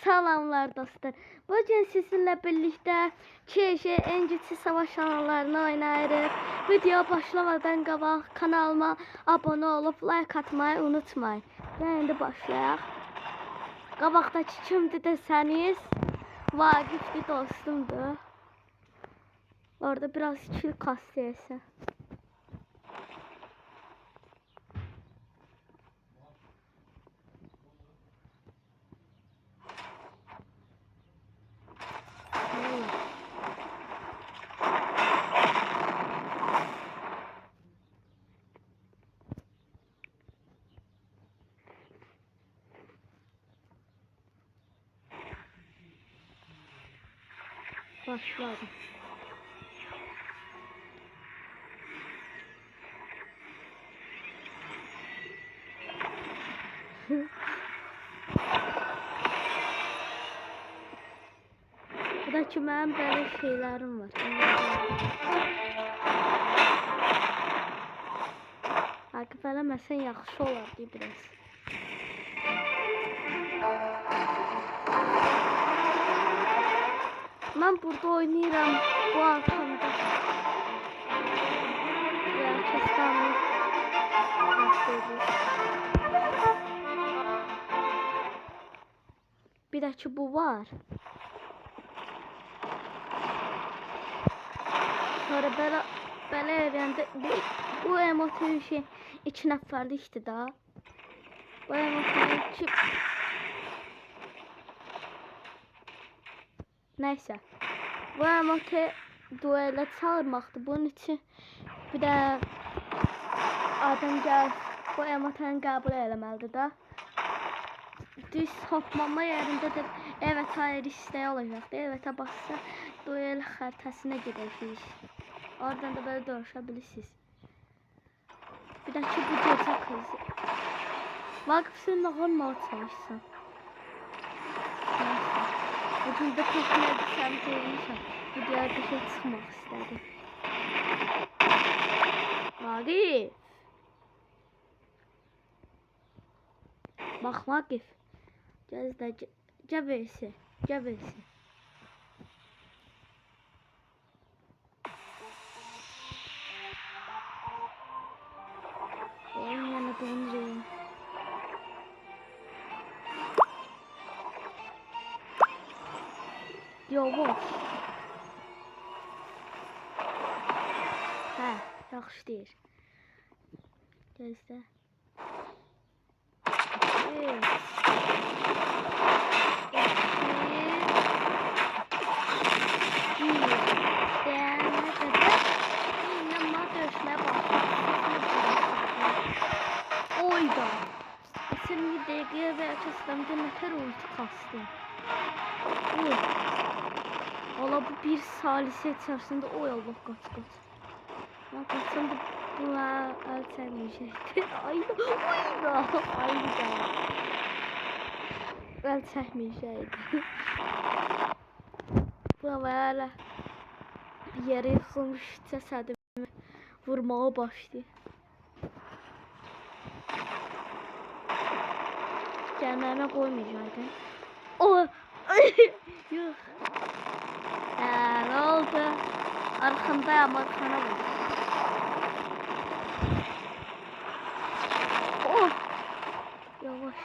Salamlar dostlar. Bugün sizinle birlikte KJ en güçlü savaş analarını oynayırıq. Video başlamadan qabaq kanalıma abone olup like atmayı unutmayın. Və indi başlayaq. Qabaqdakı kimdir desəniz, Vaqifdir, dostumdur. Orada biraz kill kastıyırsa. Başladım. Bu da ki mənim belə şeylərim var. Vaqif eləməsən yaxşı olardı biraz. Ben burada oynayıram bu arkamda. Kestanı. Bir de ki bu var. Sonra belə evəndə bu emotu şey 2 nəfərlikdir da. Bu emotu ki neyse. Bu emotu duelə çağırmaqdır. Bunun için bir də adam gəl bu emotunu qəbul eləməlidir da. Düz hopmama yerində də evet hayır isteği olacaqdır. Evetə bassa duel xəritəsinə gedəcəyik. Oradan da böyle dönüşebilirsiniz. Bir də ki bu gecə kızı. Vaqif sən nə olmağa çalışsan? Bugün de teknede sen görmüşsün. Videoya bir şey çıkmak istedim. Vaqif. Bak Vaqif. Gəversi. Benim yana donuruyor. Yavaş. Hə, yaxşı deyir. Gözlə. Oyda. Sen bir dəqiqəyə və kəsləmdə nətər ulti kastı. Valla bu bir salise içerisinde oy Allah kaç. Ben kaçsam da buna el çəkməyəcəkdir. Ayda. El çəkməyəcəkdir. Buna böyle yere yıkılmış cəsədimi vurmağa başlayır. Gəlməyimə qoymayacaqdım. Yox. Ne oldu? Arkandayım, arkana bak. Oh! Yavaş.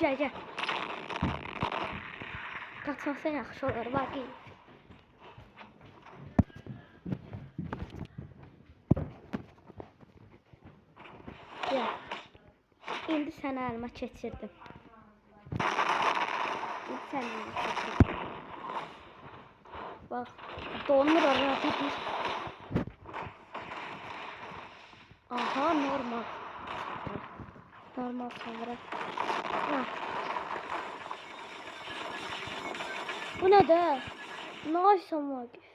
Gel. Kaçmasa yaxşı olar, Vaqif. Ya. İndi səni əlimə keçirdim. Bak, donur orada bir. Aha, normal. Normal sonra. Bu ne de? Ne açsam Vaqif?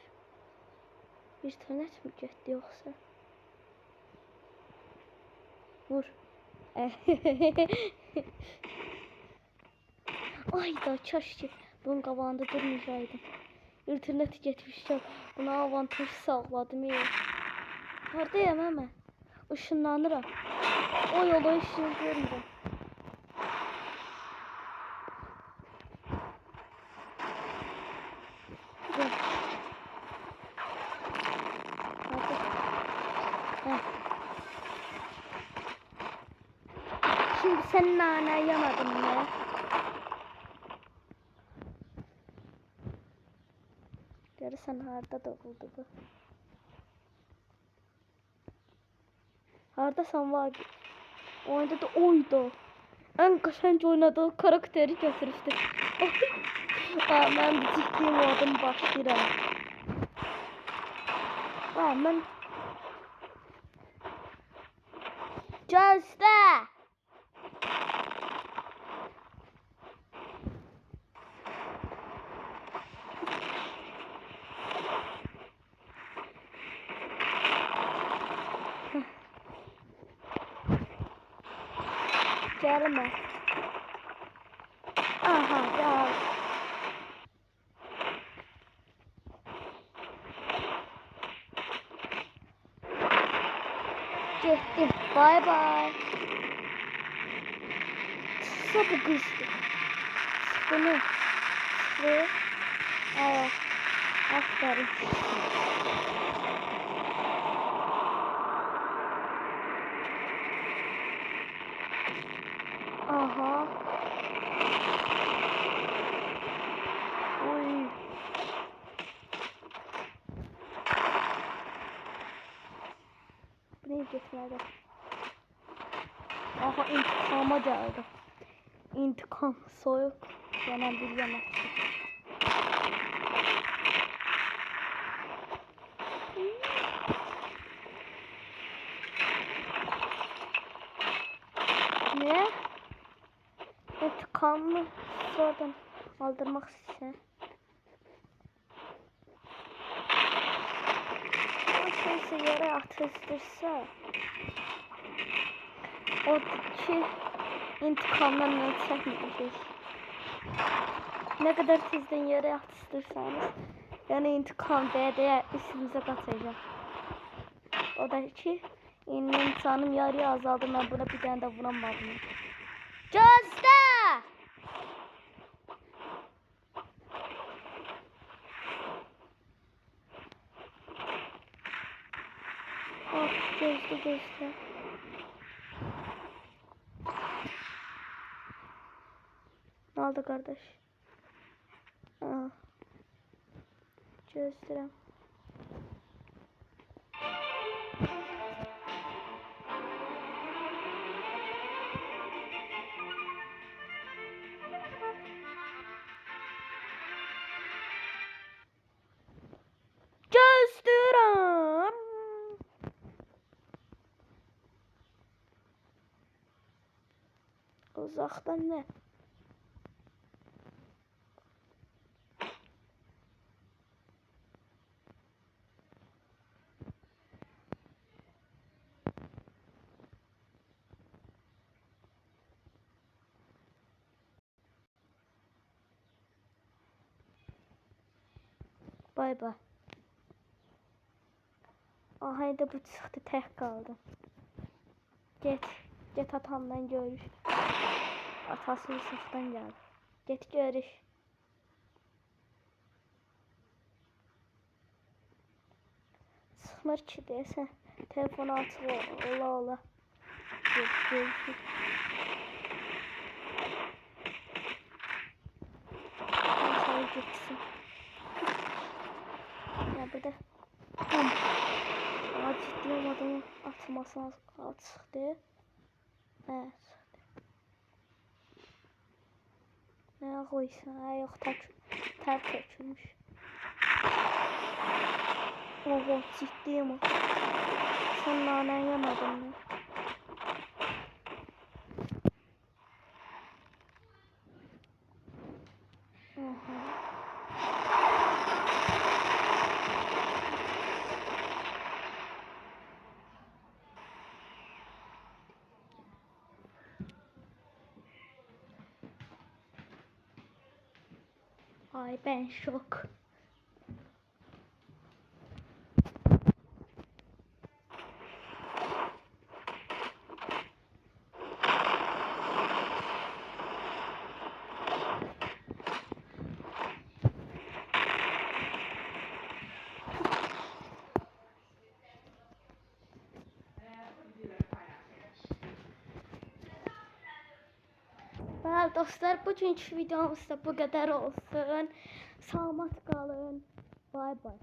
Bir internet mi getdi yoksa? Vur. Ay da kaş ki bunun qabağında durmayacaqdım. İnternet getmişəm. Buna avantaj sağladım ya. Haradayım hemen? Işınlanıram. O yolu işini görmürəm. Gel. Hadi. Heh. Şimdi sen nane yamadın mı? Görürsən harda doğuldu bu? Hardasan var? Oyunda da oydu. En qəşəng oynadığı karakteri götürübdü. Mən ciddi modum başlayıram. Mən gözlə. Gelme. Aha gel. Gittim. Bye bye. Sapı kızdı. Bunu. Ve. Evet. Aferin. Aha. Oy. Buraya gitmedi. Aha intikama geldi. İntikam soyuk. Yanan bir yemek. Ne? İntikamı sonradan aldırmak istedim. Neyse yere atıştırsa o ki intikamdan ne çekmeyecek. Ne kadar tezden yere atıştırsanız yani intikam diye üstünüze katacak. O da ki insanım yarıya azaldı, ben buna bir tane de vuramadım. Gözde! Oh gözde. Ne oldu kardeş? Aa. Gözdirəm. Gözdirəm. Uzaktan ne? Bay bay. Aha da bu çıxdı, tək qaldı. Get atamdan görüş. Atası Yusuf'dan geldi. Get görüş. Sıxmır ki deyəsən. Telefonu açıq ola. Görüşürüz. Şöyle gitsin. Ya burada. Ciddi olmadığını atmasına açıqdır. Evet. Ne koysan? Ha yok ter tökülmüş. Oho ciddiyim o. Sen nanen yemadın mı? Ay ben şok. Bəli dostlar, bugünkü videomuz da bu qədər olsun. Salamat qalın. Bay bay.